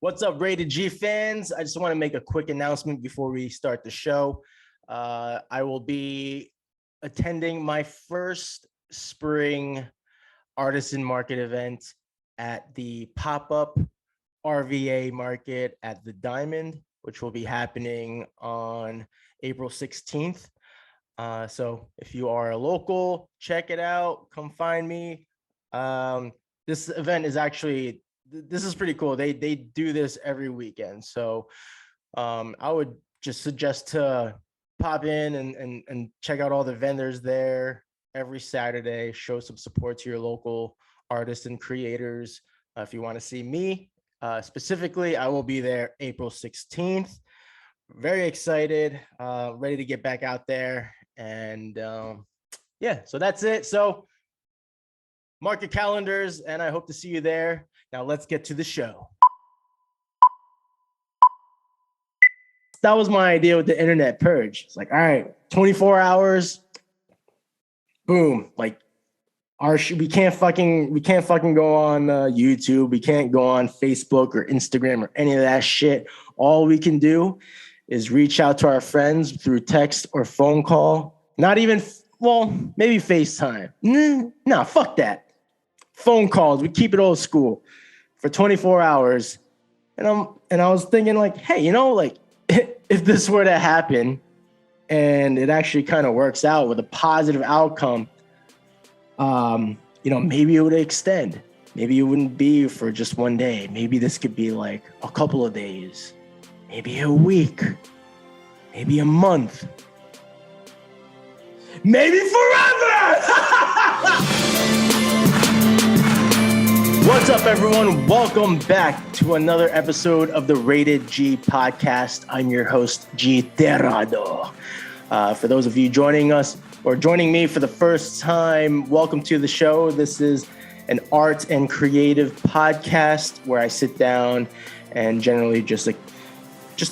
What's up, Rated G fans? I just want to make a quick announcement before we start the show. I will be attending my first spring artisan market event at the pop-up RVA market at the Diamond, which will be happening on April 16th. So if you are a local, check it out. Come find me. This event is actually, this is pretty cool. They do this every weekend. So I would just suggest to pop in and check out all the vendors there every Saturday. Show some support to your local artists and creators. If you want to see me specifically, I will be there April 16th. Very excited, ready to get back out there. And yeah, so that's it. So mark your calendars and I hope to see you there. Now let's get to the show. That was my idea with the internet purge. It's like, all right, 24 hours, boom. Like we can't fucking go on YouTube. We can't go on Facebook or Instagram or any of that shit. All we can do is reach out to our friends through text or phone call. Not even, well, maybe FaceTime. Nah, fuck that. Phone calls. We keep it old school for 24 hours. And I was thinking like, hey, you know, like if this were to happen and it actually kind of works out with a positive outcome, you know, maybe it would extend. Maybe it wouldn't be for just one day. Maybe this could be like a couple of days, maybe a week, maybe a month, maybe forever. What's up, everyone? Welcome back to another episode of the Rated G podcast. I'm your host, G Terrado. For those of you joining us or joining me for the first time, welcome to the show. This is an art and creative podcast where I sit down and generally just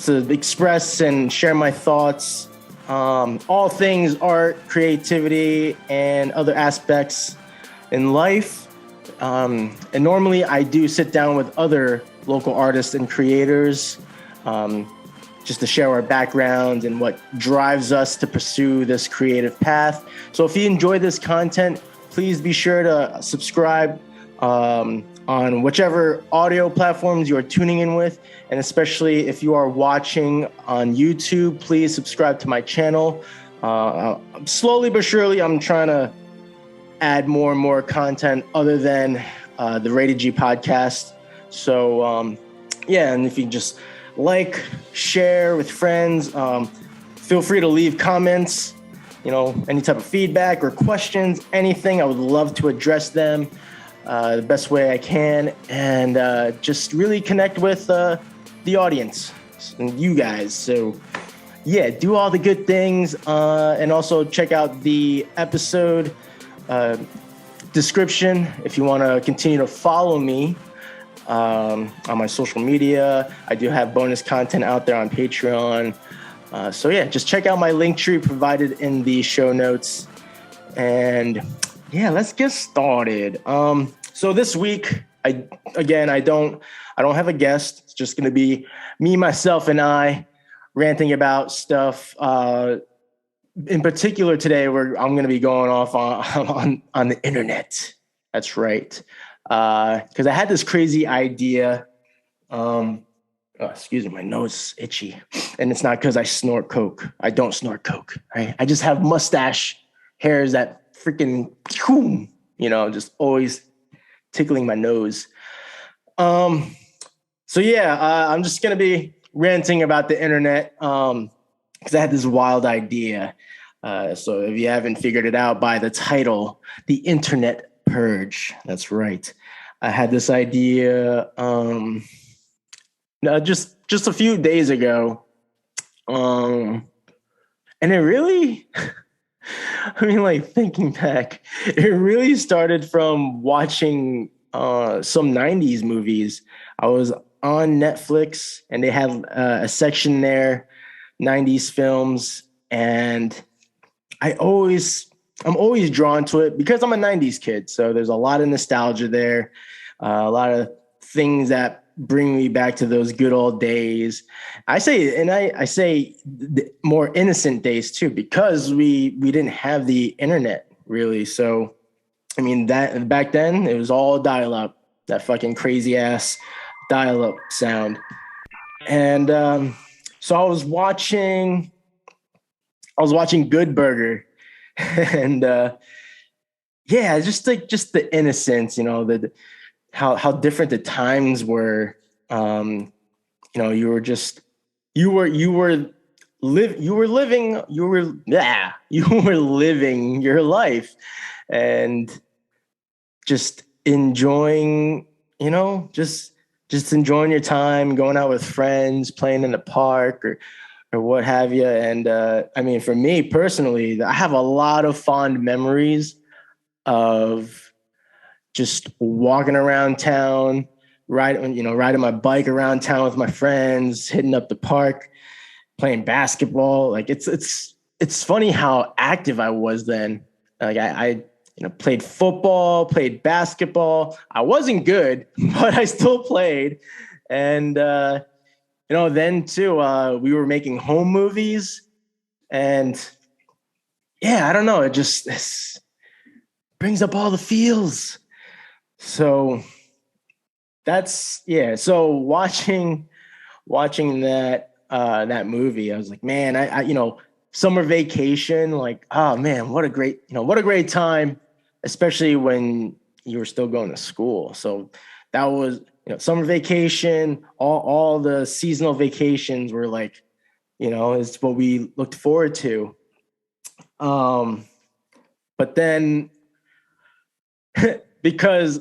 to express and share my thoughts, all things art, creativity, and other aspects in life. And normally I do sit down with other local artists and creators just to share our background and what drives us to pursue this creative path. So if you enjoy this content, please be sure to subscribe on whichever audio platforms you are tuning in with. And especially if you are watching on YouTube, please subscribe to my channel. Slowly but surely, I'm trying to add more and more content other than the Rated G podcast. So yeah, and if you just like, share with friends, feel free to leave comments, you know, any type of feedback or questions, anything. I would love to address them the best way I can, and just really connect with the audience and you guys. So yeah, do all the good things, and also check out the episode description if you want to continue to follow me on my social media. I do have bonus content out there on Patreon. So yeah, just check out my link tree provided in the show notes. And yeah, let's get started. So this week, I don't have a guest. It's just going to be me, myself, and I ranting about stuff. In particular today, I'm going to be going off on the internet. That's right. Because I had this crazy idea. Excuse me, my nose is itchy. And it's not because I snort coke. I don't snort coke. Right? I just have mustache hairs that freaking, you know, just always tickling my nose. So yeah, I'm just going to be ranting about the internet because I had this wild idea. So if you haven't figured it out by the title, the internet purge. That's right. I had this idea just a few days ago. And it really, I mean, like thinking back, it really started from watching some 90s movies. I was on Netflix and they had a section there, 90s films, and I'm always drawn to it because I'm a 90s kid. So there's a lot of nostalgia there, a lot of things that bring me back to those good old days. I say more innocent days too, because we didn't have the internet really. So I mean, that back then it was all dial up, that fucking crazy ass dial up sound. And so I was watching Good Burger, and yeah, just the innocence, the how different the times were. You were just you were you were living your life, and just enjoying, just enjoying your time, going out with friends, playing in the park or what have you. And I mean, for me personally, I have a lot of fond memories of just walking around town, riding my bike around town with my friends, hitting up the park, playing basketball. Like it's funny how active I was then. Like I played football, played basketball. I wasn't good, but I still played. And then too, we were making home movies, and yeah, I don't know, it just brings up all the feels. So that's, yeah. So watching that movie, I was like, man, I summer vacation, like, oh man, what a great time, especially when you were still going to school. So that was, summer vacation, all the seasonal vacations were like, it's what we looked forward to. But then because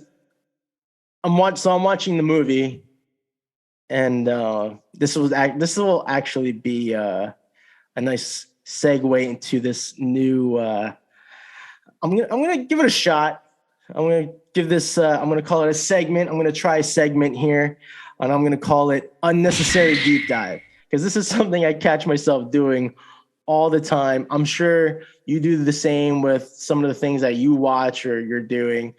I'm watching the movie, and this will actually be a nice segue into this new. I'm gonna give it a shot. I'm gonna call it a segment. I'm gonna try a segment here, and I'm gonna call it Unnecessary Deep Dive, because this is something I catch myself doing all the time. I'm sure you do the same with some of the things that you watch or you're doing.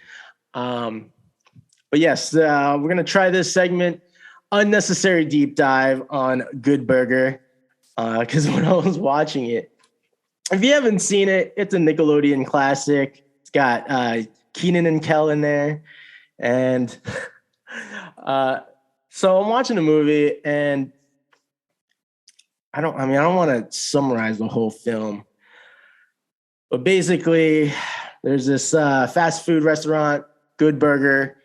But yes, we're going to try this segment, Unnecessary Deep Dive on Good Burger, because when I was watching it, if you haven't seen it, it's a Nickelodeon classic. It's got Keenan and Kel in there. And so I'm watching the movie, and I don't want to summarize the whole film, but basically there's this fast food restaurant, Good Burger,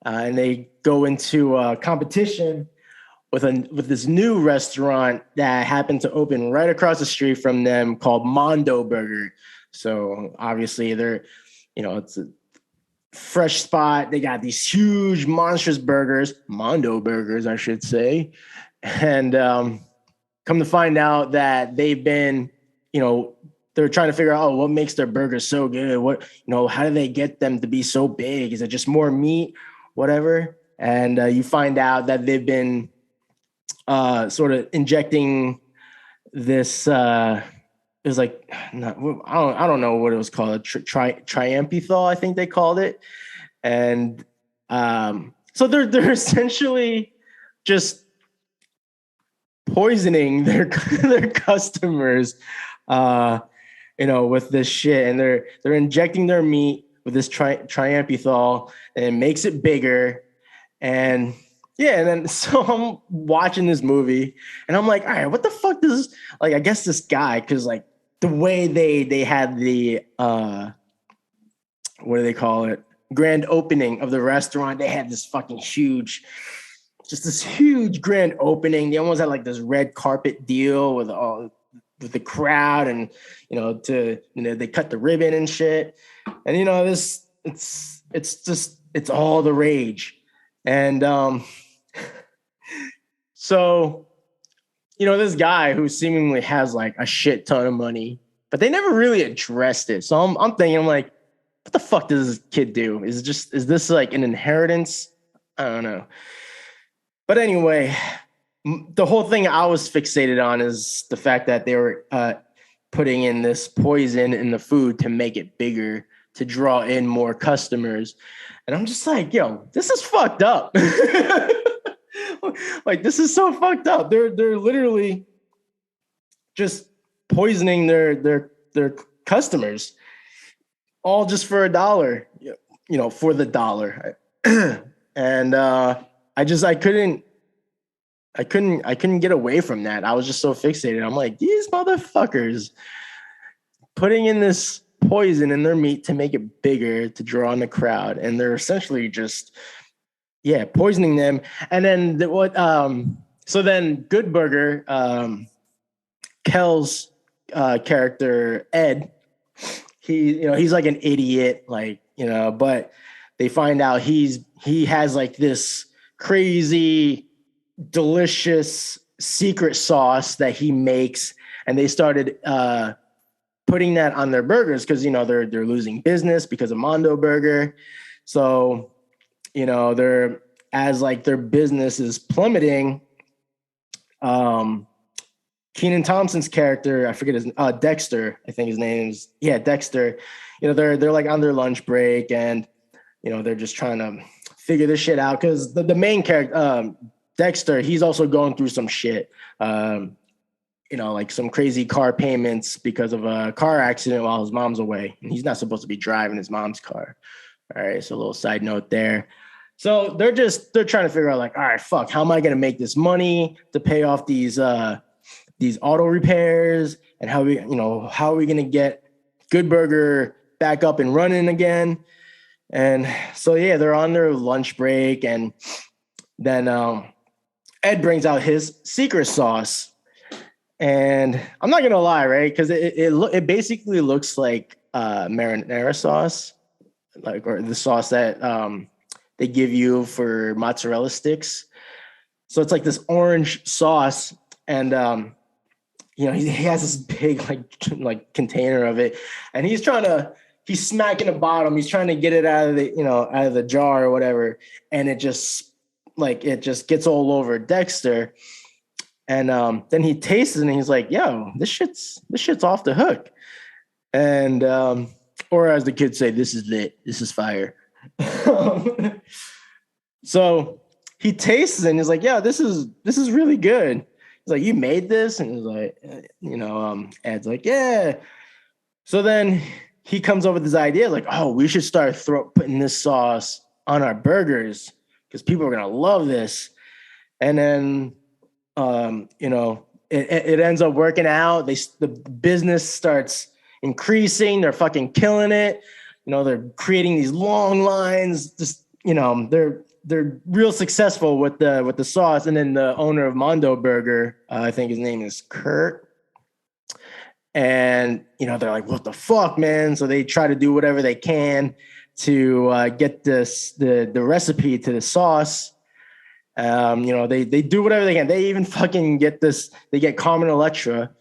and they go into a competition with this new restaurant that happened to open right across the street from them called Mondo Burger. So obviously it's a fresh spot. They got these huge, monstrous burgers, Mondo burgers, I should say. And come to find out that they've been, they're trying to figure out, what makes their burgers so good? How do they get them to be so big? Is it just more meat, whatever? And you find out that they've been sort of injecting this. It was like, I don't know what it was called. Triamphethol, I think they called it. And so they're essentially just poisoning their customers, with this shit, and they're injecting their meat with this triamphethol, and it makes it bigger. And yeah, and then so I'm watching this movie, and I'm like, all right, what the fuck does, like, I guess this guy, because like the way they had the what do they call it, grand opening of the restaurant, they had this fucking huge, just this huge grand opening. They almost had like this red carpet deal with the crowd, and they cut the ribbon and shit, and it's all the rage. And so this guy who seemingly has like a shit ton of money, but they never really addressed it. So I'm thinking, I'm like, what the fuck does this kid do? Is this like an inheritance? I don't know. But anyway, the whole thing I was fixated on is the fact that they were putting in this poison in the food to make it bigger, to draw in more customers. And I'm just like, yo, this is fucked up. Like, this is so fucked up. They're literally just poisoning their customers, all just for $1, for the dollar. And I couldn't get away from that. I was just so fixated. I'm like, these motherfuckers putting in this poison in their meat to make it bigger, to draw in the crowd, and they're essentially just poisoning them. And then so then Good Burger, Kel's character Ed, he's like an idiot, but they find out he has like this crazy delicious secret sauce that he makes, and they started putting that on their burgers because they're losing business because of Mondo Burger. So they're, as like their business is plummeting, Kenan Thompson's character, I forget his Dexter, I think his name is, Dexter. They're like on their lunch break, and they're just trying to figure this shit out because the main character, Dexter, he's also going through some shit, like some crazy car payments because of a car accident while his mom's away, and he's not supposed to be driving his mom's car. All right, so a little side note there. So they're trying to figure out, like, all right, fuck, how am I going to make this money to pay off these auto repairs, and how are we going to get Good Burger back up and running again? And so they're on their lunch break, and then Ed brings out his secret sauce, and I'm not gonna lie, right? Because it basically looks like marinara sauce, or the sauce that they give you for mozzarella sticks. So it's like this orange sauce, and he has this big like container of it, and he's smacking the bottom. He's trying to get it out of the jar or whatever, and it just gets all over Dexter. And then he tastes it, and he's like, yo, this shit's off the hook. And or as the kids say, this is lit. This is fire. So he tastes it, and he's like, yeah, this is really good. He's like, you made this? And he's like, Ed's like, yeah. So then he comes up with this idea, like, oh, we should start putting this sauce on our burgers because people are going to love this. And then, it ends up working out. The business starts increasing. They're fucking killing it. They're creating these long lines. Just, they're real successful with the sauce. And then the owner of Mondo Burger, I think his name is Kurt. And, they're like, what the fuck, man? So they try to do whatever they can to get the recipe to the sauce. They do whatever they can. They even fucking get they get Carmen Electra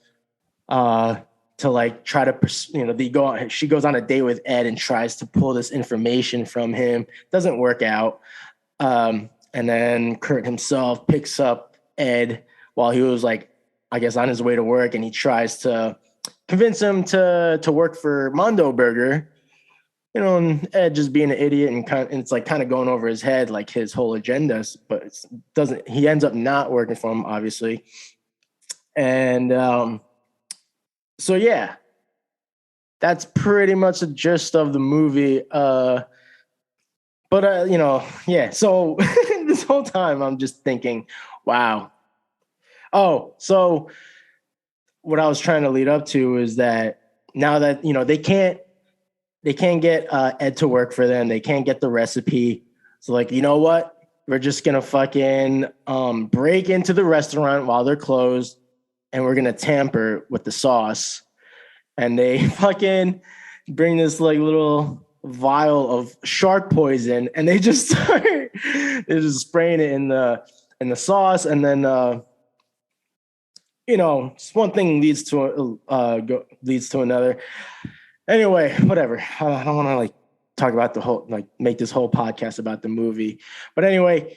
to like try to, she goes on a date with Ed and tries to pull this information from him. Doesn't work out. And then Kurt himself picks up Ed while he was like, I guess, on his way to work, and he tries to convince him to work for Mondo Burger. And Ed just being an idiot, and it's like kind of going over his head, like his whole agenda, but he ends up not working for him, obviously. And so yeah, that's pretty much the gist of the movie. So this whole time I'm just thinking, wow. Oh, so what I was trying to lead up to is that now that, they can't get Ed to work for them. They can't get the recipe. So like, you know what? We're just going to fucking break into the restaurant while they're closed, and we're going to tamper with the sauce. And they fucking bring this like little vial of shark poison, and they just they're just spraying it in the sauce. And then, one thing leads to another. Anyway, whatever. I don't want to like talk about the whole, like make this whole podcast about the movie. But anyway,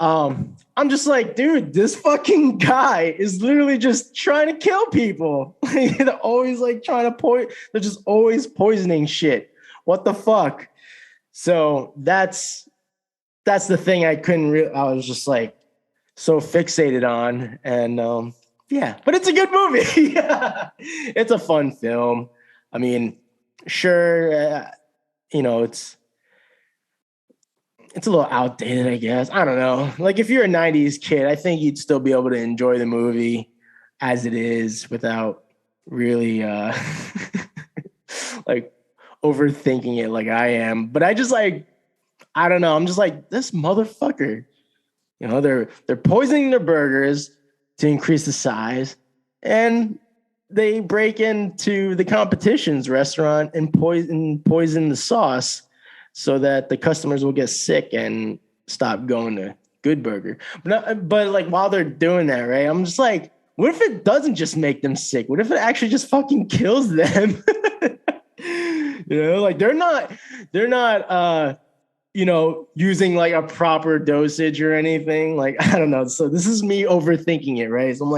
I'm just like, dude, this fucking guy is literally just trying to kill people. They're always like trying to they're just always poisoning shit. What the fuck? So that's the thing I was just like so fixated on. And yeah, but it's a good movie. It's a fun film. I mean, sure, it's a little outdated, I guess. I don't know. Like if you're a 90s kid, I think you'd still be able to enjoy the movie as it is without really like overthinking it like I am. But I don't know. I'm just like, this motherfucker. They're poisoning their burgers to increase the size, and they break into the competition's restaurant and poison the sauce so that the customers will get sick and stop going to Good Burger. But like while they're doing that, right? I'm just like, what if it doesn't just make them sick? What if it actually just fucking kills them? Like they're not using like a proper dosage or anything. Like, I don't know. So this is me overthinking it, right? So I'm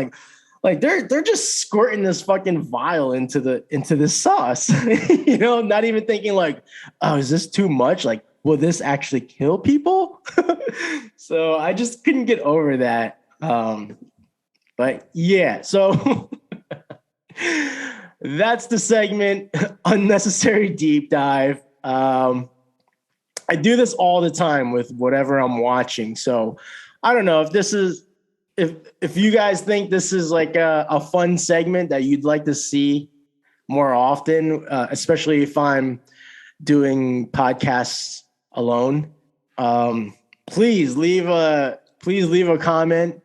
like they're just squirting this fucking vial into this sauce, not even thinking like, oh, is this too much? Like, will this actually kill people? So I just couldn't get over that. But yeah, so that's the segment, unnecessary deep dive. I do this all the time with whatever I'm watching. So I don't know if you guys think this is like a fun segment that you'd like to see more often, especially if I'm doing podcasts alone. Please leave a comment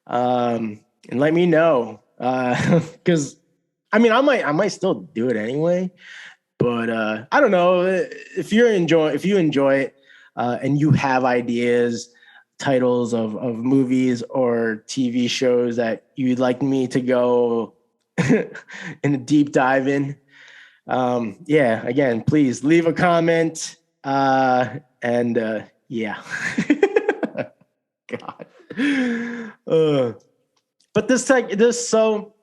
and let me know, because I mean I might still do it anyway. But I don't know if you enjoy it and you have ideas, titles of movies or TV shows that you'd like me to go in a deep dive in. Yeah, again, please leave a comment. And yeah, God. But this also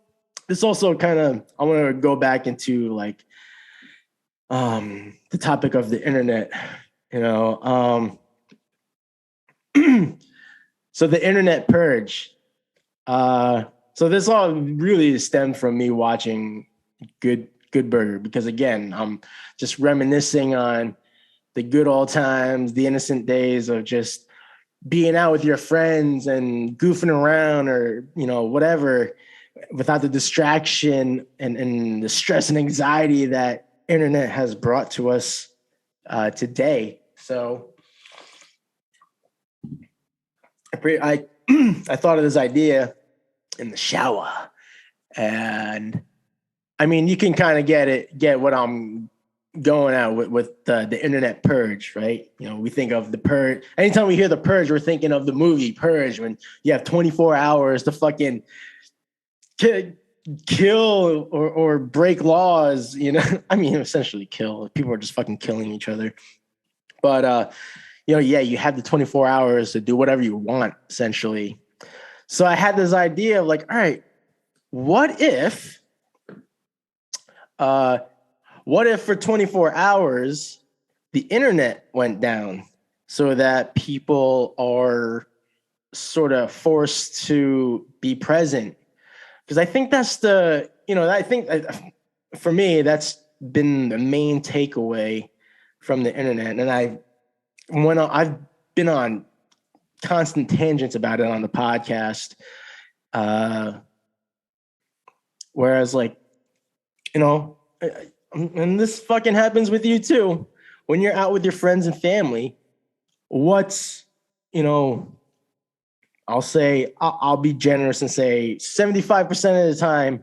kind of, I want to go back into like the topic of the internet, so the internet purge. So this all really stemmed from me watching Good Burger, because again, I'm just reminiscing on the good old times, the innocent days of just being out with your friends and goofing around or, whatever, without the distraction and the stress and anxiety that internet has brought to us today. So I thought of this idea in the shower, and I mean, you can kind of get what I'm going at with the internet purge, right? We think of the purge. Anytime we hear the purge, we're thinking of the movie Purge, when you have 24 hours to fucking kill or break laws, I mean, essentially kill. People are just fucking killing each other. But yeah, you have the 24 hours to do whatever you want, essentially. So I had this idea of like, all right, what if for 24 hours the internet went down so that people are sort of forced to be present? Because I think that's for me, that's been the main takeaway from the internet. And I've been on constant tangents about it on the podcast. Whereas like, and this fucking happens with you too, when you're out with your friends and family, I'll be generous and say 75% of the time,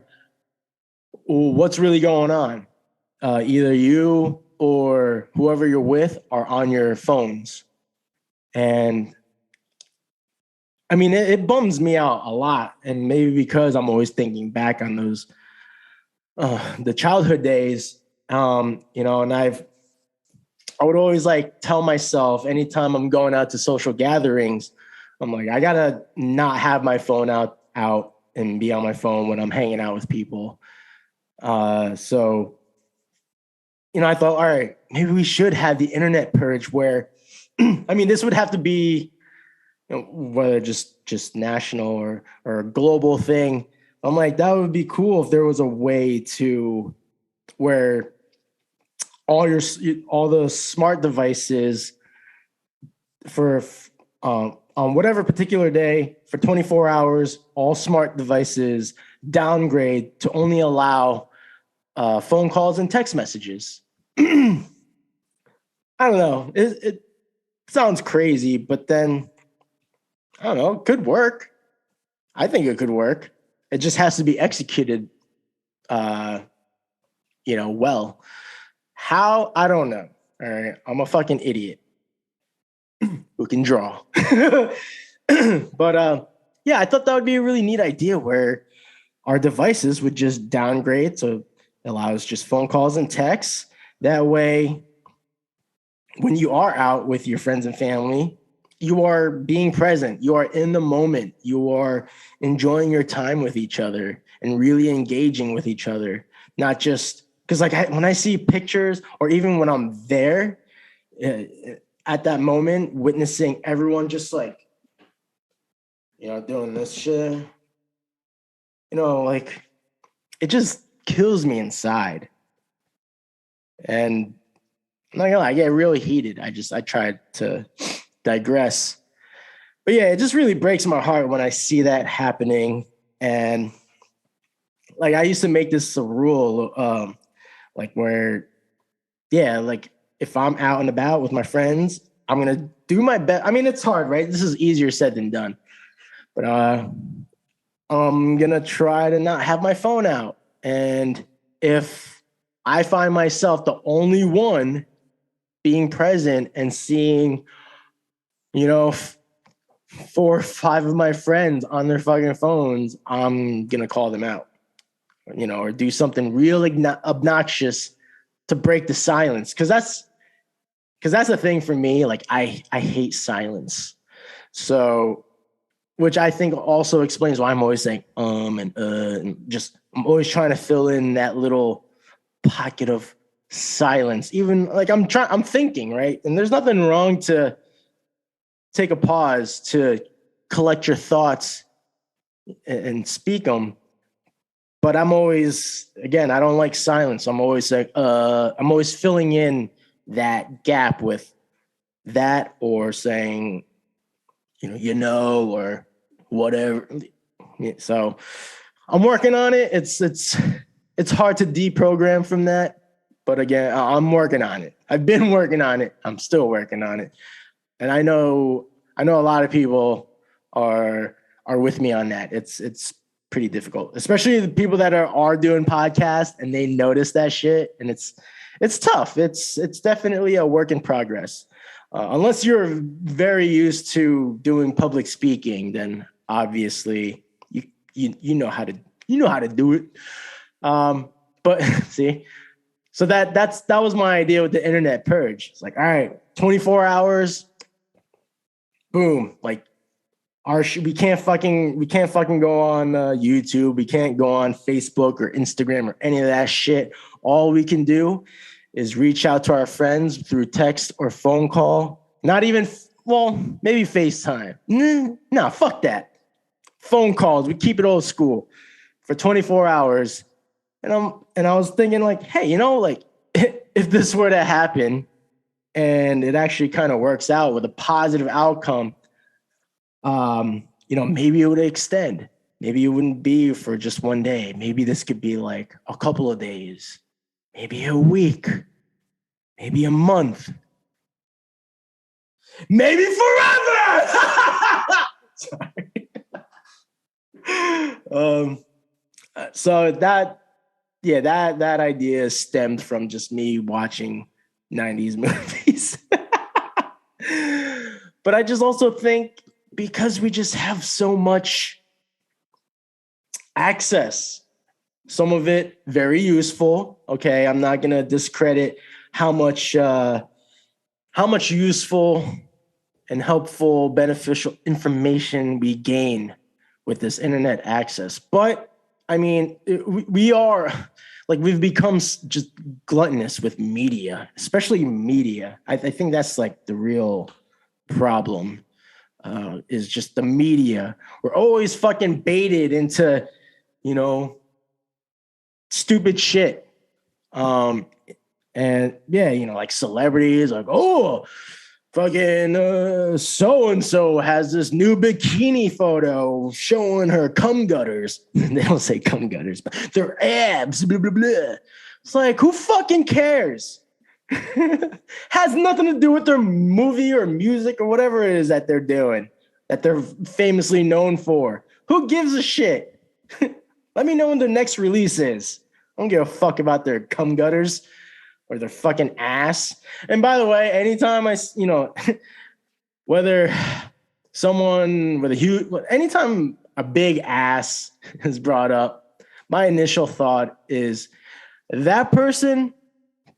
what's really going on? Either you or whoever you're with are on your phones. And I mean, it bums me out a lot. And maybe because I'm always thinking back on those, the childhood days, and I would always like tell myself anytime I'm going out to social gatherings, I'm like, I gotta not have my phone out and be on my phone when I'm hanging out with people. So, I thought, all right, maybe we should have the internet purge where, I mean, this would have to be whether just national or a global thing. I'm like, that would be cool if there was a way to where all the smart devices for on whatever particular day for 24 hours, all smart devices downgrade to only allow phone calls and text messages. I don't know. It sounds crazy, but then I don't know. It could work. I think it could work. It just has to be executed, well. How? I don't know. All right, I'm a fucking idiot who can draw. But yeah, I thought that would be a really neat idea where our devices would just downgrade so it allows just phone calls and texts. That way, when you are out with your friends and family, you are being present. You are in the moment. You are enjoying your time with each other and really engaging with each other. Not just because, like, when I see pictures or even when I'm there at that moment, witnessing everyone just like, doing this shit, like it just kills me inside. And I'm not gonna lie, I get really heated. I tried to digress. But yeah, it just really breaks my heart when I see that happening. And like I used to make this a rule, like where, yeah, like if I'm out and about with my friends, I'm gonna do my best. I mean, it's hard, right? This is easier said than done. But I'm gonna try to not have my phone out. And if I find myself the only one being present and seeing, 4 or 5 of my friends on their fucking phones, I'm gonna call them out, or do something real obnoxious to break the silence. Because that's the thing for me. Like I hate silence. So, which I think also explains why I'm always saying and just I'm always trying to fill in that little pocket of silence. Even like I'm thinking, right? And there's nothing wrong to take a pause to collect your thoughts and speak them. But I'm always, again, I don't like silence. I'm always like, I'm always filling in that gap with that or saying, or whatever. So I'm working on it. It's hard to deprogram from that. But again, I'm working on it. I've been working on it. I'm still working on it. And I know a lot of people are with me on that. It's pretty difficult, especially the people that are doing podcasts and they notice that shit. And it's tough. It's definitely a work in progress. Unless you're very used to doing public speaking, then obviously you know how to do it. But see, so that was my idea with the internet purge. It's like, all right, 24 hours, boom. Like we can't fucking go on YouTube. We can't go on Facebook or Instagram or any of that shit. All we can do is reach out to our friends through text or phone call. Not even, maybe FaceTime. Nah, fuck that. Phone calls. We keep it old school for 24 hours. And I was thinking like, hey, like if this were to happen and it actually kind of works out with a positive outcome, maybe it would extend. Maybe it wouldn't be for just one day. Maybe this could be like a couple of days, maybe a week, maybe a month, maybe forever. Sorry. So that idea stemmed from just me watching 90s movies. But I just also think because we just have so much access, some of it very useful. Okay, I'm not gonna discredit how much useful and helpful, beneficial information we gain with this internet access. But I mean, we are like we've become just gluttonous with media, especially media. I think that's like the real problem. is just the media. We're always fucking baited into, stupid shit. And yeah, like celebrities, like, oh, fucking so-and-so has this new bikini photo showing her cum gutters. They don't say cum gutters, but their abs, blah, blah, blah. It's like, who fucking cares? Has nothing to do with their movie or music or whatever it is that they're doing, that they're famously known for. Who gives a shit? Let me know when their next release is. I don't give a fuck about their cum gutters or their fucking ass. And by the way, anytime whether someone with a huge, anytime a big ass is brought up, my initial thought is that person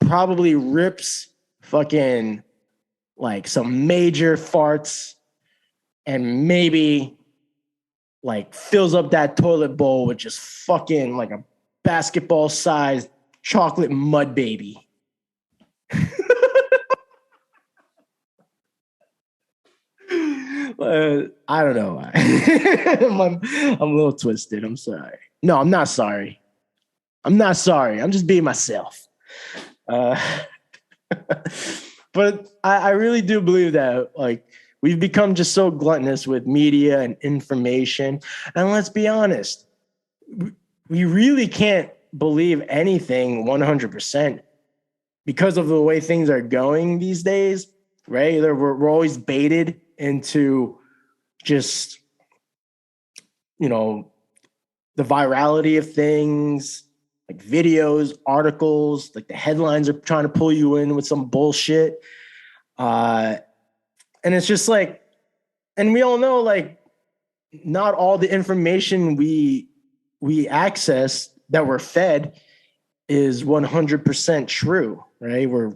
probably rips fucking like some major farts and maybe like fills up that toilet bowl with just fucking like a basketball sized chocolate mud baby. I don't know. I'm a little twisted. I'm sorry. No, I'm not sorry. I'm just being myself. But I really do believe that like we've become just so gluttonous with media and information. And let's be honest, we really can't believe anything 100% because of the way things are going these days, right? We're always baited into just, the virality of things, like videos, articles, like the headlines are trying to pull you in with some bullshit. And it's just like, and we all know, like, not all the information we access that we're fed is 100% true, right? We're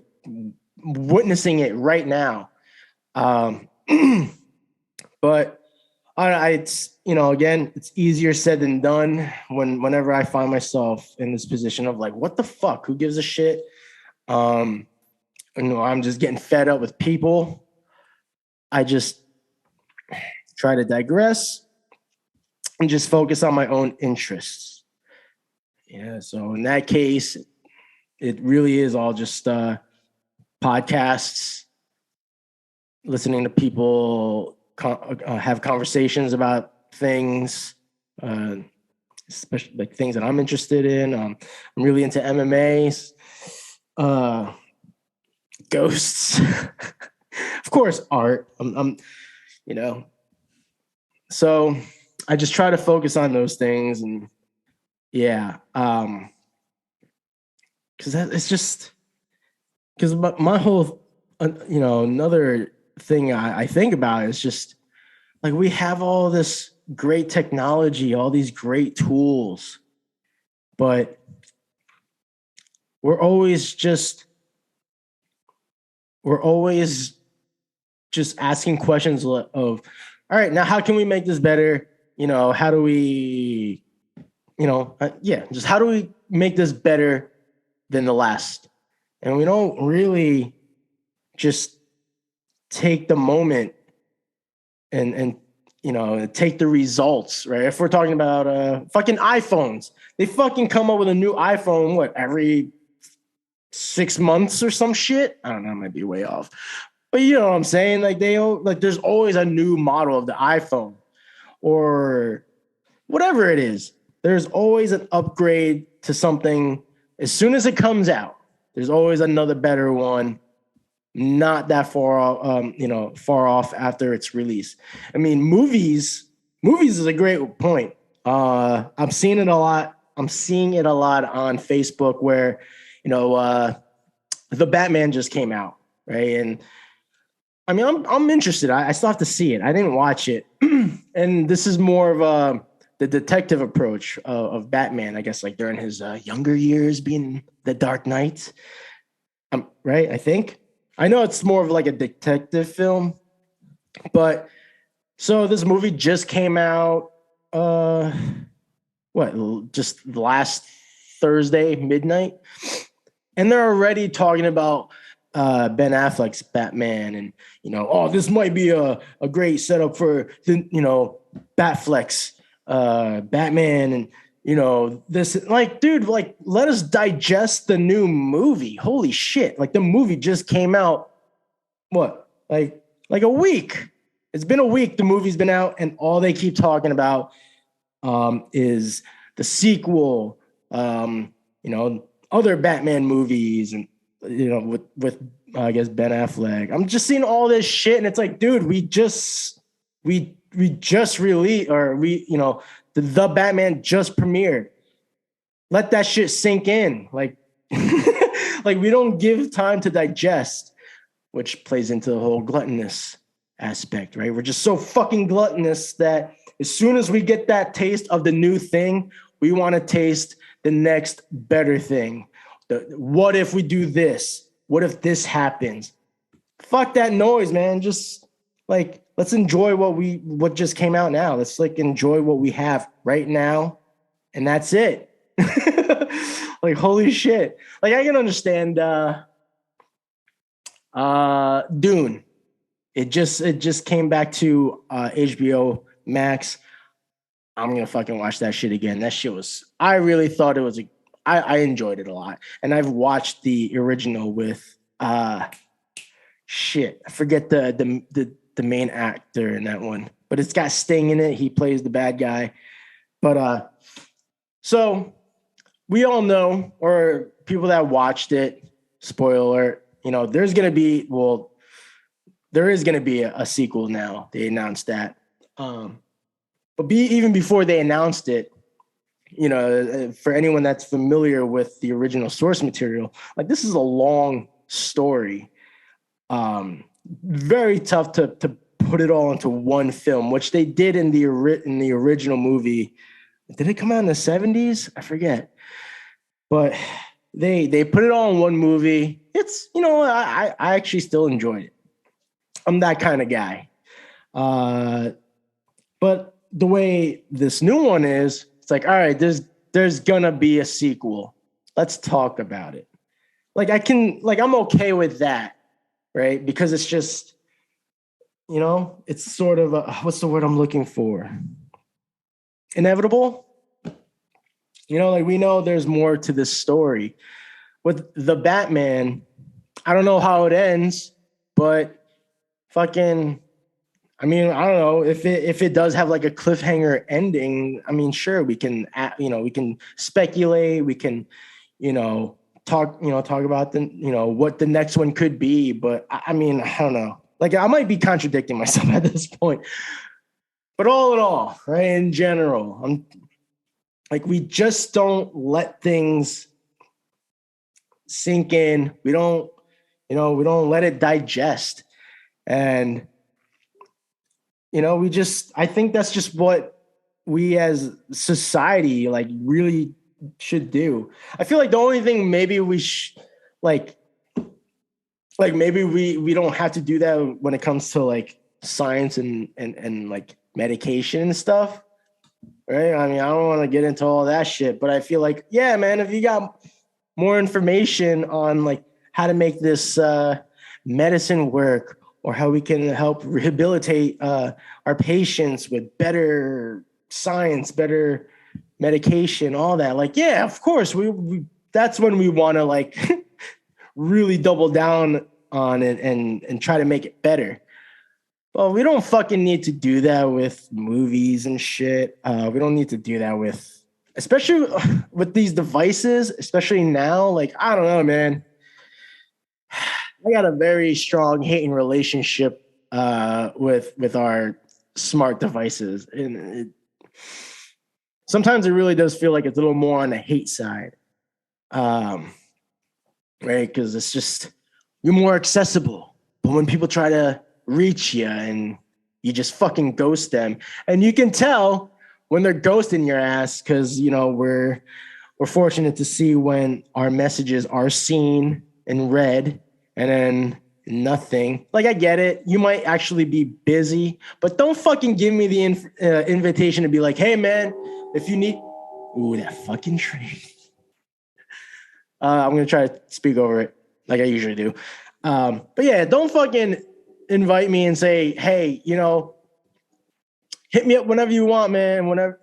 witnessing it right now. But it's, again, it's easier said than done whenever I find myself in this position of like, what the fuck? Who gives a shit? I'm just getting fed up with people. I just try to digress and just focus on my own interests. Yeah. So in that case, it really is all just podcasts, listening to people have conversations about things, especially like things that I'm interested in. I'm really into MMA, ghosts, of course, art. I'm so I just try to focus on those things, and yeah, because it's just because my whole, another thing I think about is just like we have all this great technology, all these great tools, but we're always just asking questions of, all right, now how can we make this better? How do we, just how do we make this better than the last? And we don't really just take the moment and take the results, right? If we're talking about fucking iPhones, they fucking come up with a new iPhone, every 6 months or some shit? I don't know, I might be way off. But you know what I'm saying? Like there's always a new model of the iPhone or whatever it is. There's always an upgrade to something. As soon as it comes out, there's always another better one. Not that far off after its release. I mean, movies is a great point. I'm seeing it a lot on Facebook where, the Batman just came out, right? And I mean, I'm interested. I still have to see it. I didn't watch it. And this is more of the detective approach of Batman, I guess, like during his younger years being the Dark Knight. Right, I think. I know it's more of like a detective film, but so this movie just came out, just last Thursday midnight, and they're already talking about Ben Affleck's Batman, and oh, this might be a great setup for the Batfleck's Batman, and this, like, dude, like, let us digest the new movie. Holy shit! Like, the movie just came out. What? Like a week. It's been a week. The movie's been out, and all they keep talking about is the sequel. Other Batman movies, and with I guess Ben Affleck. I'm just seeing all this shit, and it's like, dude, we just released, or the Batman just premiered. Let that shit sink in. Like, like, we don't give time to digest, which plays into the whole gluttonous aspect, right? We're just so fucking gluttonous that as soon as we get that taste of the new thing, we want to taste the next better thing. What if we do this? What if this happens? Fuck that noise, man. Just, like, let's enjoy what just came out now. Let's, like, enjoy what we have right now, and that's it. Like, holy shit. Like, I can understand Dune. It just came back to HBO Max. I'm gonna fucking watch that shit again. That shit was, I really thought it was I enjoyed it a lot. And I've watched the original with shit. I forget the main actor in that one, but it's got Sting in it. He plays the bad guy. But so we all know, or people that watched it, spoiler, there is going to be a sequel now. They announced that. But even before they announced it, for anyone that's familiar with the original source material, like, this is a long story. Very tough to put it all into one film, which they did in the original movie. Did it come out in the 70s? I forget. But they put it all in one movie. It's, I actually still enjoyed it. I'm that kind of guy. But the way this new one is, it's like, all right, there's gonna be a sequel. Let's talk about it. Like, I'm okay with that, right? Because it's just, it's sort of what's the word I'm looking for? Inevitable. Like, we know there's more to this story. With the Batman, I don't know how it ends, but fucking, I mean, I don't know if it does have like a cliffhanger ending. I mean, sure, we can, we can speculate, we can, talk about what the next one could be. But I mean, I don't know. Like, I might be contradicting myself at this point. But all in all, right, in general, I'm like, we just don't let things sink in. We don't let it digest. And I think that's just what we as society, like, really should do. I feel like the only thing maybe we like maybe we don't have to do that when it comes to, like, science and like medication and stuff, right? I mean, I don't want to get into all that shit, but I feel like, yeah, man, if you got more information on, like, how to make this medicine work, or how we can help rehabilitate our patients with better science, better medication, all that. Like, yeah, of course, we that's when we want to, like, really double down on it and try to make it better. Well, we don't fucking need to do that with movies and shit. We don't need to do that especially with these devices, especially now. Like, I don't know, man. I got a very strong hating relationship with our smart devices, and sometimes it really does feel like it's a little more on the hate side, right? Because it's just, you're more accessible, but when people try to reach you, and you just fucking ghost them, and you can tell when they're ghosting your ass, because we're fortunate to see when our messages are seen and read, and then nothing. Like, I get it. You might actually be busy, but don't fucking give me the invitation to be like, hey, man, if you need... Ooh, that fucking train. I'm going to try to speak over it like I usually do. But yeah, don't fucking invite me and say, hey, hit me up whenever you want, man. Whenever,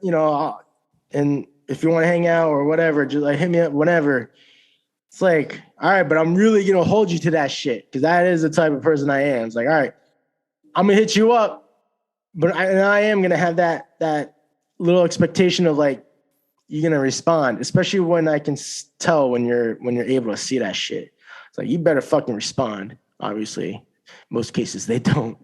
and if you want to hang out or whatever, just like hit me up whenever. It's like, all right, but I'm really going to hold you to that shit because that is the type of person I am. It's like, all right, I'm going to hit you up, but I am going to have that little expectation of like, you're going to respond, especially when I can tell when you're able to see that shit. It's like, you better fucking respond. Obviously, most cases they don't.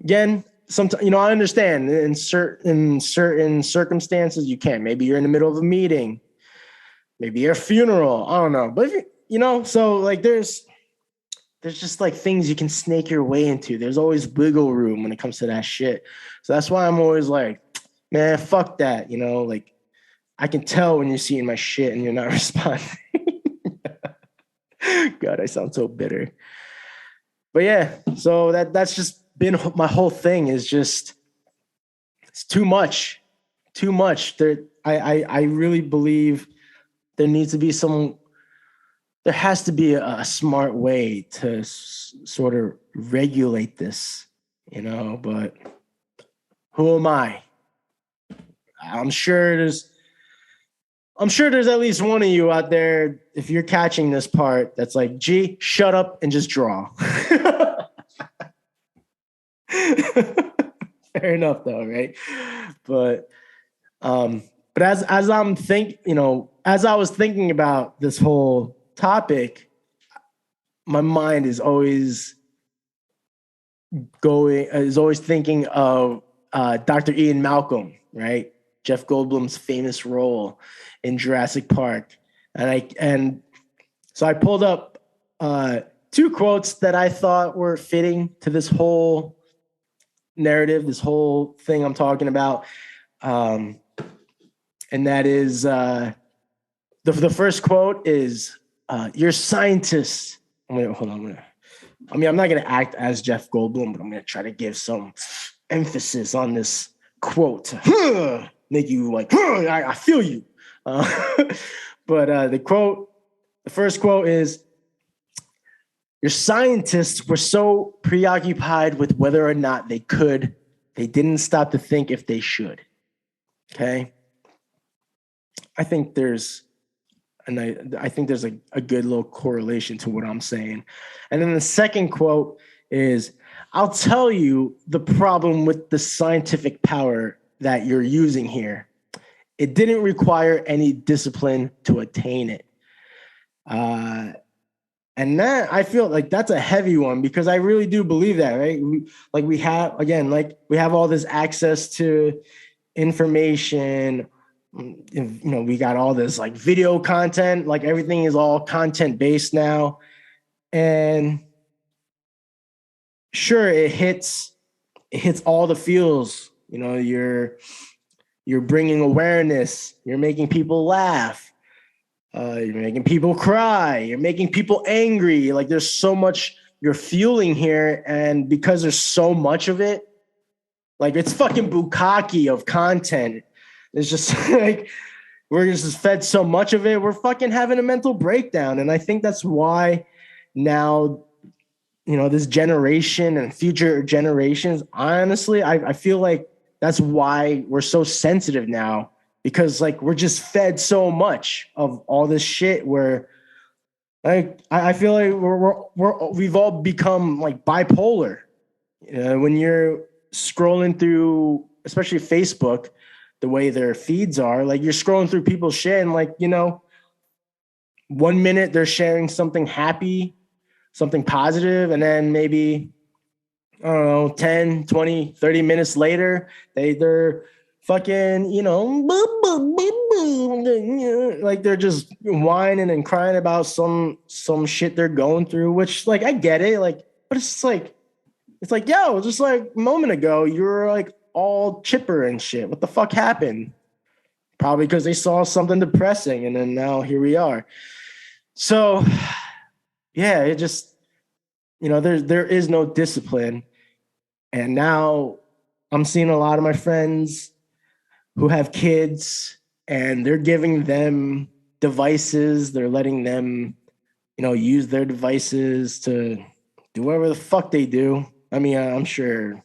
Again, sometimes, I understand in certain circumstances you can. Maybe you're in the middle of a meeting, maybe a funeral. I don't know, but if so like there's just like things you can snake your way into. There's always wiggle room when it comes to that shit. So that's why I'm always like, man, fuck that. Like I can tell when you're seeing my shit and you're not responding. God, I sound so bitter. But yeah, so that's just been my whole thing is just it's too much. I really believe there has to be a smart way to sort of regulate this, but who am I? I'm sure there's at least one of you out there, if you're catching this part, that's like, G, shut up and just draw. Fair enough though, right? But as I was thinking about this whole topic, my mind is always thinking of Dr. Ian Malcolm, right? Jeff Goldblum's famous role in Jurassic Park. And so I pulled up two quotes that I thought were fitting to this whole narrative, this whole thing I'm talking about. And that is the first quote is, you're scientists. Hold on. I'm not going to act as Jeff Goldblum, but I'm going to try to give some emphasis on this quote. Make you like, I feel you. But the first quote is, your scientists were so preoccupied with whether or not they didn't stop to think if they should. Okay. I think there's a good little correlation to what I'm saying. And then the second quote is, I'll tell you the problem with the scientific power that you're using here. It didn't require any discipline to attain it. And that, I feel like that's a heavy one because I really do believe that, right? We have all this access to information. We got all this like video content, like everything is all content based now. And sure, it hits all the feels. You're bringing awareness. You're making people laugh. You're making people cry. You're making people angry. Like there's so much you're fueling here, and because there's so much of it, like it's fucking bukkake of content. It's just like we're just fed so much of it. We're fucking having a mental breakdown, and I think that's why now, this generation and future generations. Honestly, I feel like that's why we're so sensitive now. Because like we're just fed so much of all this shit where I feel like we've all become like bipolar. When you're scrolling through, especially Facebook, the way their feeds are, like you're scrolling through people's shit and like, 1 minute they're sharing something happy, something positive, and then maybe, I don't know, 10, 20, 30 minutes later, they're fucking, like they're just whining and crying about some shit they're going through, which like I get it, like, but it's like, yo, just like a moment ago, you were like all chipper and shit. What the fuck happened? Probably because they saw something depressing, and then now here we are. So, yeah, it just, there is no discipline, and now I'm seeing a lot of my friends who have kids and they're giving them devices. They're letting them use their devices to do whatever the fuck they do. I mean, I'm sure.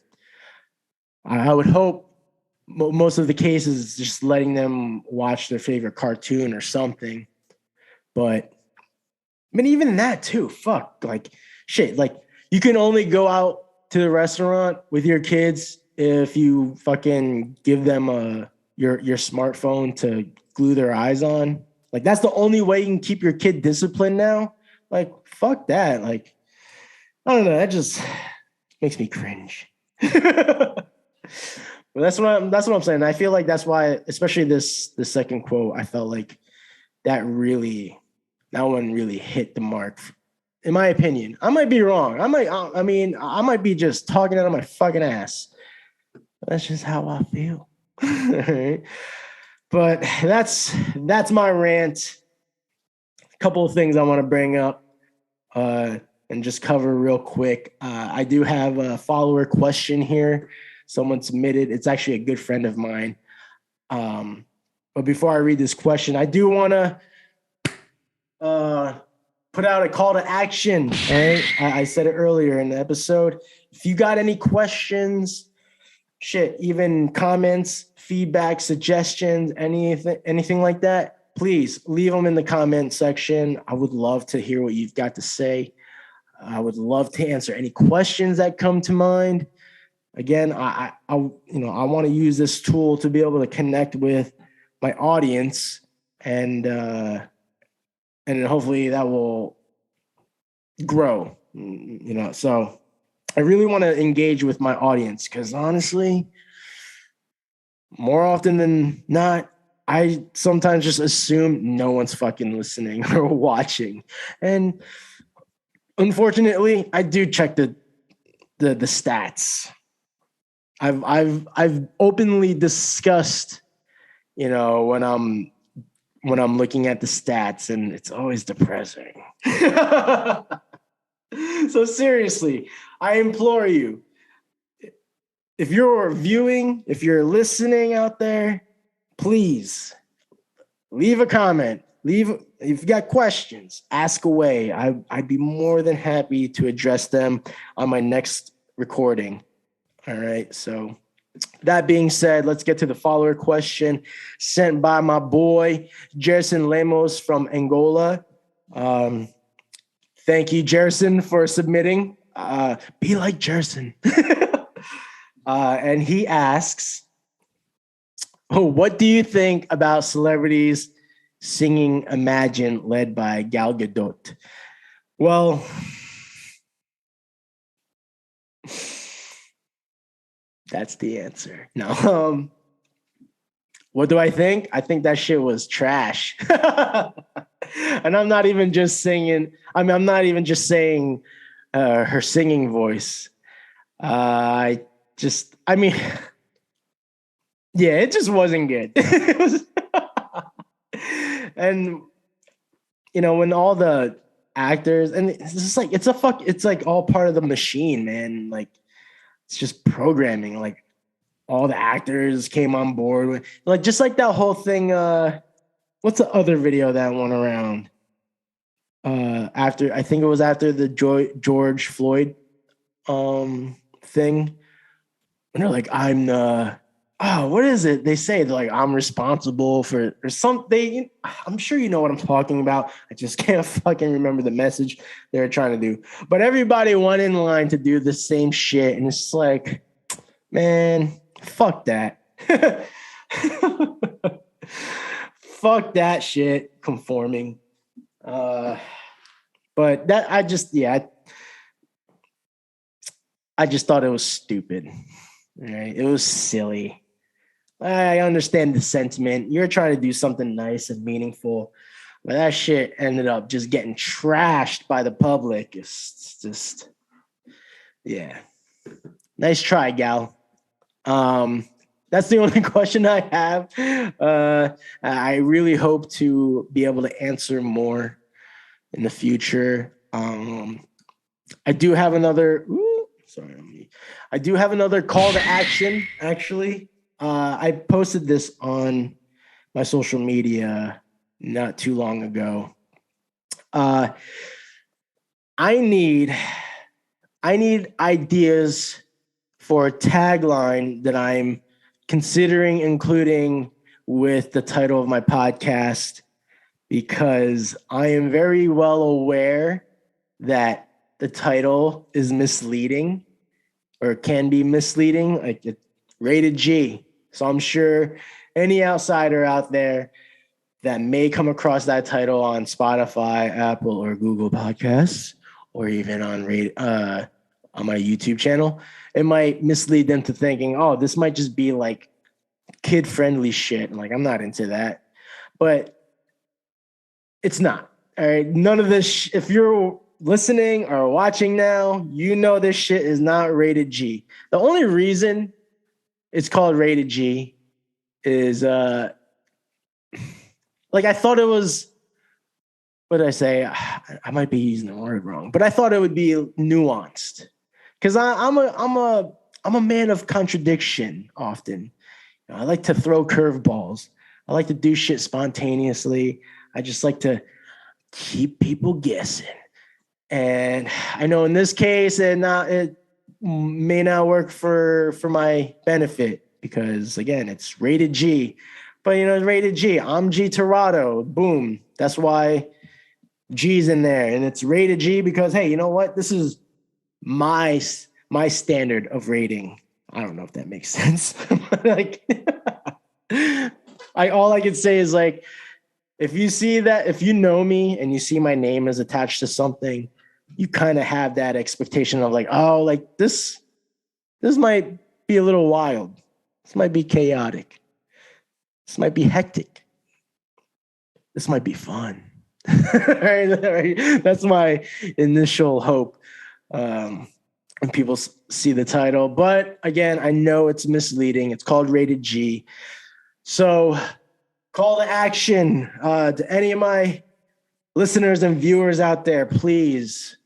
I would hope most of the cases just letting them watch their favorite cartoon or something. But I mean, even that too. Fuck, like shit. Like you can only go out to the restaurant with your kids if you fucking give them your smartphone to glue their eyes on. Like that's the only way you can keep your kid disciplined now. Like fuck that. Like I don't know. That just makes me cringe. But that's what I'm saying. I feel like that's why, especially this second quote, I felt like that one really hit the mark. In my opinion, I might be wrong. I might be just talking out of my fucking ass. That's just how I feel. But that's my rant. A couple of things I want to bring up and just cover real quick. I do have a follower question here. Someone submitted. It's actually a good friend of mine. But before I read this question, I do want to put out a call to action. Right? I said it earlier in the episode. If you got any questions, even comments, feedback, suggestions, anything like that, please leave them in the comment section. I would love to hear what you've got to say. I would love to answer any questions that come to mind. Again, I want to use this tool to be able to connect with my audience, and hopefully that will grow. So I really want to engage with my audience because honestly, more often than not, I sometimes just assume no one's fucking listening or watching, and unfortunately, I do check the stats. I've openly discussed, when I'm looking at the stats, and it's always depressing. So seriously, I implore you, if you're viewing, if you're listening out there, please leave a comment. If you got questions, ask away. I'd be more than happy to address them on my next recording. All right. So that being said, let's get to the follower question sent by my boy, Jerson Lemos from Angola. Thank you, Jerson, for submitting. Be like Jerson. And he asks, what do you think about celebrities singing Imagine led by Gal Gadot? Well, that's the answer. No. What do I think? I think that shit was trash. And I'm not even just singing. I'm not even just saying her singing voice. Yeah, it just wasn't good. And when all the actors, and it's just like it's like all part of the machine, man. Like it's just programming. Like all the actors came on board with, like, just like that whole thing. What's the other video that went around? I think it was after the George Floyd thing. And they're like, what is it? They say they're like, I'm responsible for or something. I'm sure you know what I'm talking about. I just can't fucking remember the message they're trying to do. But everybody went in line to do the same shit. And it's like, man, fuck that. Fuck that shit, conforming. But that I just thought it was stupid. Right? It was silly. I understand the sentiment. You're trying to do something nice and meaningful, but that shit ended up just getting trashed by the public. It's just, yeah. Nice try, gal. That's the only question I have. I really hope to be able to answer more in the future. I do have another. I do have another call to action. Actually, I posted this on my social media not too long ago. I need ideas for a tagline that I'm considering including with the title of my podcast, because I am very well aware that the title is misleading or can be misleading, like it's rated G. So I'm sure any outsider out there that may come across that title on Spotify, Apple, or Google Podcasts, or even on my YouTube channel, it might mislead them to thinking, oh, this might just be like kid-friendly shit. And like, I'm not into that. But it's not. All right. None of this, if you're listening or watching now, you know this shit is not rated G. The only reason it's called rated G is like I thought it was, what did I say? I might be using the word wrong, but I thought it would be nuanced. Because I'm a man of contradiction often. You know, I like to throw curveballs. I like to do shit spontaneously. I just like to keep people guessing. And I know in this case, it may not work for my benefit because, again, it's rated G. But, you know, it's rated G. I'm G Torado. Boom. That's why G's in there. And it's rated G because, hey, you know what? This is my standard of rating. I don't know if that makes sense. Like, all I can say is, like, if you see that, if you know me and you see my name is attached to something, you kind of have that expectation of like, oh, like this might be a little wild. This might be chaotic. This might be hectic. This might be fun. Right? That's my initial hope when people see the title. But again, I know it's misleading. It's called Rated G. So call to action to any of my listeners and viewers out there, please.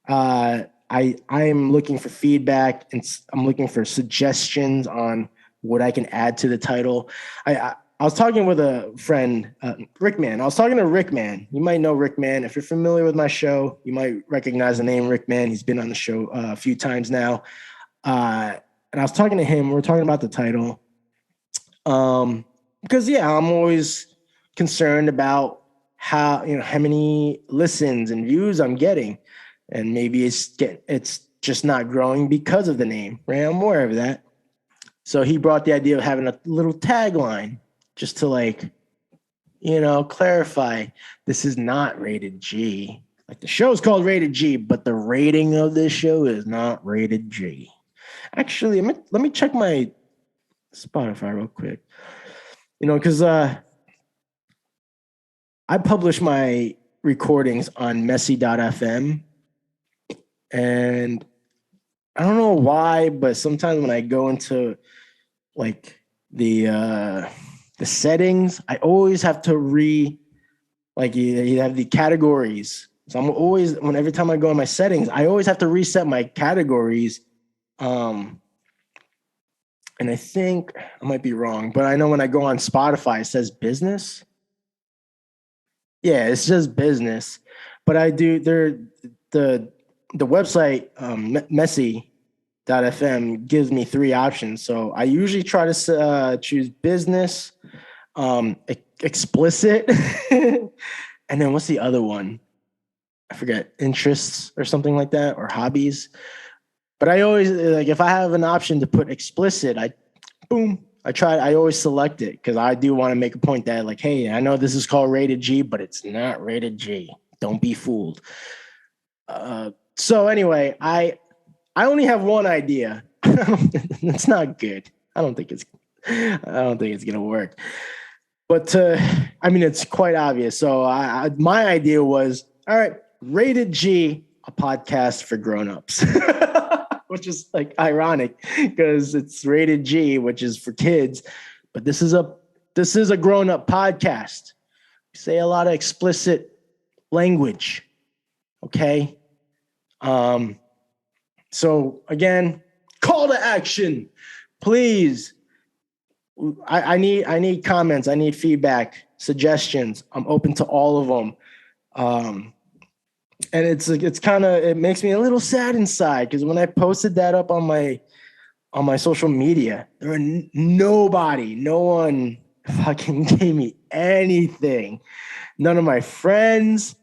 I am looking for feedback and I'm looking for suggestions on what I can add to the title. I was talking with a friend, Rick Man. I was talking to Rick Man. You might know Rick Man. If you're familiar with my show, you might recognize the name Rick Man. He's been on the show a few times now. And I was talking to him. We were talking about the title. Because I'm always concerned about how many listens and views I'm getting, and maybe it's just not growing because of the name. Right, I'm aware of that. So he brought the idea of having a little tagline just to clarify this is not rated G. Like the show's called Rated G, but the rating of this show is not rated G. Actually, let me check my Spotify real quick. Because I publish my recordings on messy.fm, and I don't know why, but sometimes when I go into like the settings, I always have to you have the categories. So I'm always, every time I go in my settings, I always have to reset my categories. And I think I might be wrong, but I know when I go on Spotify, it says business. Yeah, it's just business. But I do the website messy.fm gives me 3 options. So I usually try to choose business, explicit, and then what's the other one? I forget, interests or something like that, or hobbies. But I always, if I have an option to put explicit, I always select it because I do want to make a point that, like, hey, I know this is called Rated G, but it's not Rated G. Don't be fooled. So anyway, I only have one idea. It's not good. I don't think it's gonna work. But it's quite obvious. So my idea was, all right, Rated G, a podcast for grown-ups. Which is like ironic because it's rated G, which is for kids, but this is a grown-up podcast. We say a lot of explicit language. Okay. So again, call to action, please. I need comments. I need feedback, suggestions. I'm open to all of them. And it makes me a little sad inside because when I posted that up on my social media, there were no one fucking gave me anything. None of my friends,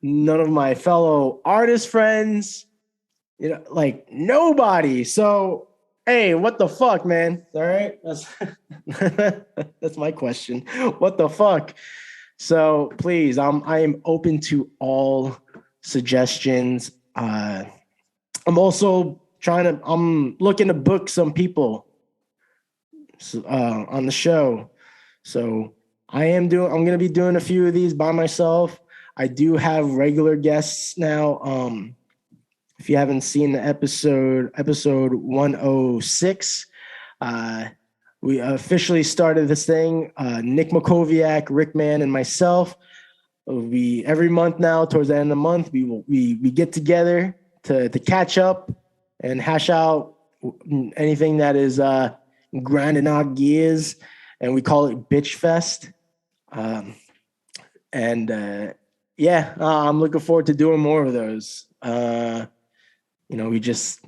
none of my fellow artist friends, like nobody. So, hey, what the fuck, man? All right. That's my question. What the fuck? So please, I am open to all suggestions. I'm looking to book some people on the show. So I'm going to be doing a few of these by myself. I do have regular guests now. If you haven't seen the episode 106, we officially started this thing. Nick Makoviak, Rick Mann, and myself. We every month now, towards the end of the month, we get together to catch up and hash out anything that is grinding our gears, and we call it Bitch Fest. I'm looking forward to doing more of those. We just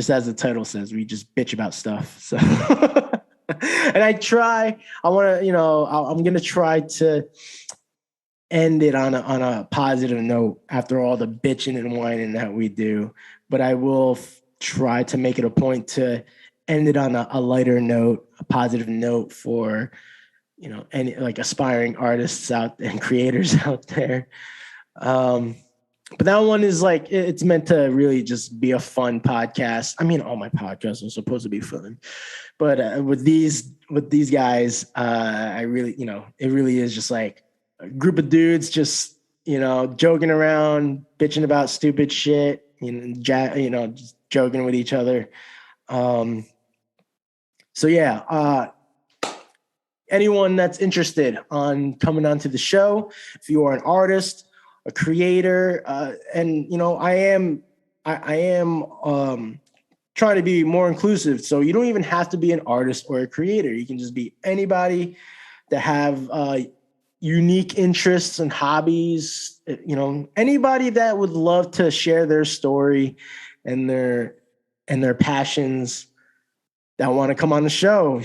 as the title says, we just bitch about stuff. So, and I'm gonna try to end it on a positive note after all the bitching and whining that we do. But I will try to make it a point to end it on a lighter note, a positive note for any like aspiring artists out and creators out there. But that one is like it's meant to really just be a fun podcast. I mean, all my podcasts are supposed to be fun, but with these guys, I really, it really is just like a group of dudes just joking around, bitching about stupid shit, just joking with each other. So yeah, anyone that's interested on coming onto the show, if you are an artist, a creator, and I am trying to be more inclusive. So you don't even have to be an artist or a creator. You can just be anybody that have unique interests and hobbies. Anybody that would love to share their story and their passions that want to come on the show.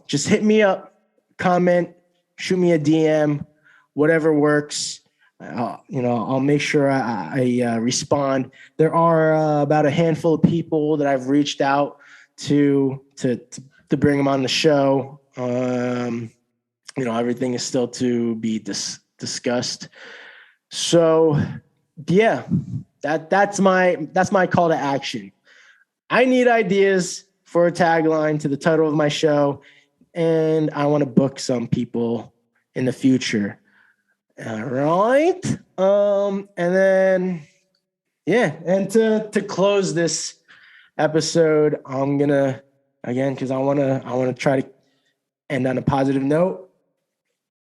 Just hit me up, comment, shoot me a DM, whatever works. I'll make sure I respond. There are about a handful of people that I've reached out to bring them on the show. Everything is still to be discussed. So, yeah, that's my call to action. I need ideas for a tagline to the title of my show, and I want to book some people in the future. All right. And then, and to close this episode, I'm gonna again because I wanna try to end on a positive note.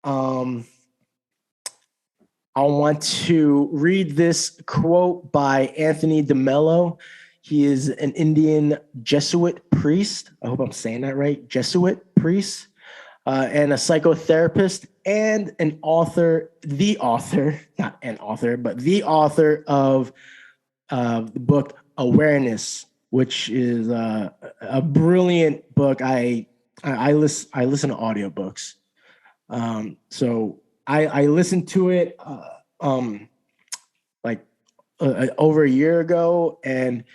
I want to read this quote by Anthony DeMello. He is an Indian Jesuit priest. I hope I'm saying that right. Jesuit priest. And a psychotherapist and an author, not an author, but the author of the book Awareness, which is a brilliant book. I listen to audiobooks. So I listened to it over a year ago, and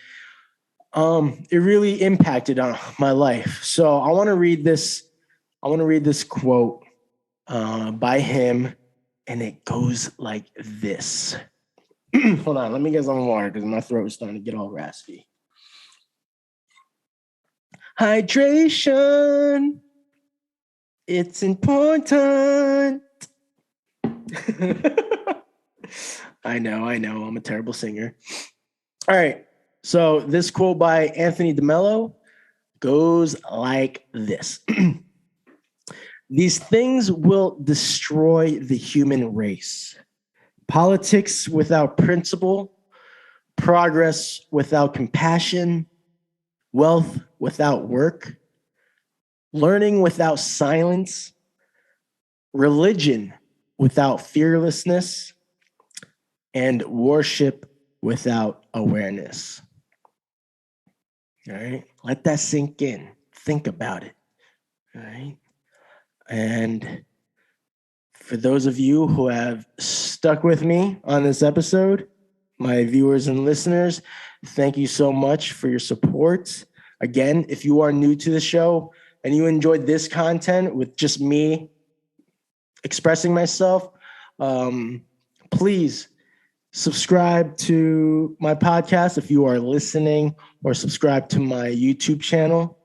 it really impacted on my life. So I want to read this quote by him, and it goes like this. Hold on, let me get some water because my throat is starting to get all raspy. Hydration, it's important. I know, I'm a terrible singer. All right, so this quote by Anthony DeMello goes like this. These things will destroy the human race. Politics without principle, progress without compassion, wealth without work, learning without silence, religion without fearlessness, and worship without awareness. All right. Let that sink in. Think about it. All right. And for those of you who have stuck with me on this episode, my viewers and listeners, thank you so much for your support. Again, if you are new to the show and you enjoyed this content with just me expressing myself, please subscribe to my podcast if you are listening, or subscribe to my YouTube channel,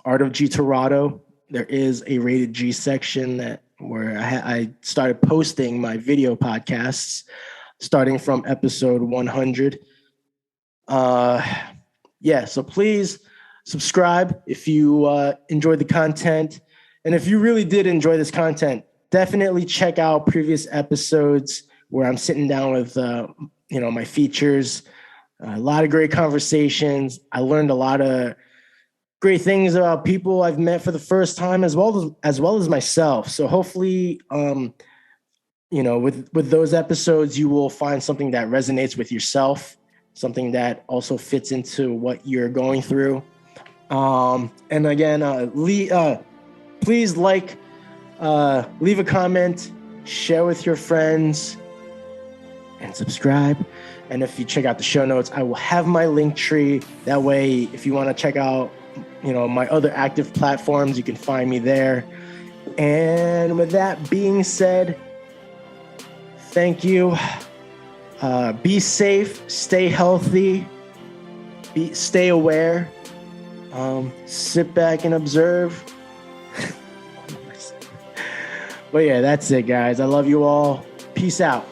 Art of G Torado. There is a Rated G section where I started posting my video podcasts starting from episode 100. So please subscribe if you enjoyed the content. And if you really did enjoy this content, definitely check out previous episodes where I'm sitting down with, my features, a lot of great conversations. I learned a lot of great things about people I've met for the first time, as well as myself. So hopefully, with those episodes, you will find something that resonates with yourself, something that also fits into what you're going through. And again, please leave a comment, share with your friends, and subscribe. And if you check out the show notes, I will have my link tree. That way, if you want to check out, my other active platforms, you can find me there. And with that being said, thank you. Be safe, stay healthy, stay aware, sit back and observe. But yeah, that's it, guys. I love you all. Peace out.